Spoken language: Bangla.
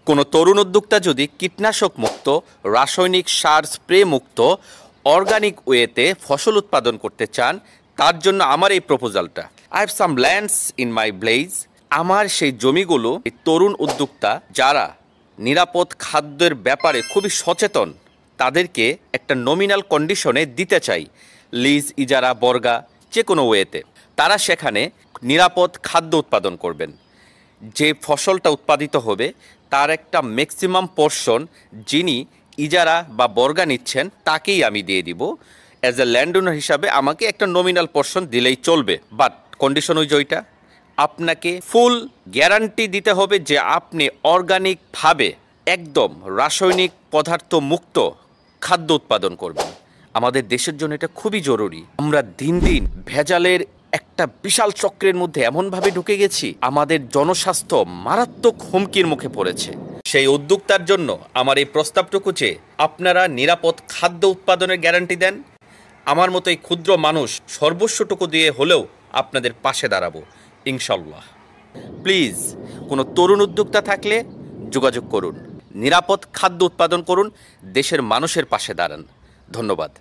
কোনো তরুণ উদ্যোক্তা যদি কীটনাশক মুক্ত, রাসায়নিক সার স্প্রে মুক্ত, অর্গানিক ওয়েতে ফসল উৎপাদন করতে চান, তার জন্য আমার এই প্রপোজালটা। I have some lands in my village. আমার সেই জমিগুলো এই তরুণ উদ্যোক্তা যারা নিরাপদ খাদ্যের ব্যাপারে খুবই সচেতন, তাদেরকে একটা নমিনাল কন্ডিশনে দিতে চাই, লিজ, ইজারা, বর্গা, যে কোনো ওয়েতে। তারা সেখানে নিরাপদ খাদ্য উৎপাদন করবেন। যে ফসলটা উৎপাদিত হবে তার একটা ম্যাক্সিমাম পোর্শন যিনি ইজারা বা বর্গা নিচ্ছেন তাকেই আমি দিয়ে দিব। অ্যাজ এ ল্যান্ড ওনার হিসাবে আমাকে একটা নমিনাল পোর্শন দিলেই চলবে, বাট কন্ডিশন ওই জয়টা, আপনাকে ফুল গ্যারান্টি দিতে হবে যে আপনি অর্গানিকভাবে একদম রাসায়নিক পদার্থ মুক্ত খাদ্য উৎপাদন করবেন। আমাদের দেশের জন্য এটা খুবই জরুরি। আমরা দিন দিন ভেজালের একটা বিশাল চক্রের মধ্যে এমনভাবে ঢুকে গেছি, আমাদের জনস্বাস্থ্য মারাত্মক হুমকির মুখে পড়েছে। সেই উদ্যোক্তার জন্য আমার এই প্রস্তাবটুকু যে আপনারা নিরাপদ খাদ্য উৎপাদনের গ্যারান্টি দেন। আমার মতো এই ক্ষুদ্র মানুষ সর্বস্বটুকু দিয়ে হলেও আপনাদের পাশে দাঁড়াবো ইনশাল্লাহ। প্লিজ কোনো তরুণ উদ্যোক্তা থাকলে যোগাযোগ করুন, নিরাপদ খাদ্য উৎপাদন করুন, দেশের মানুষের পাশে দাঁড়ান। ধন্যবাদ।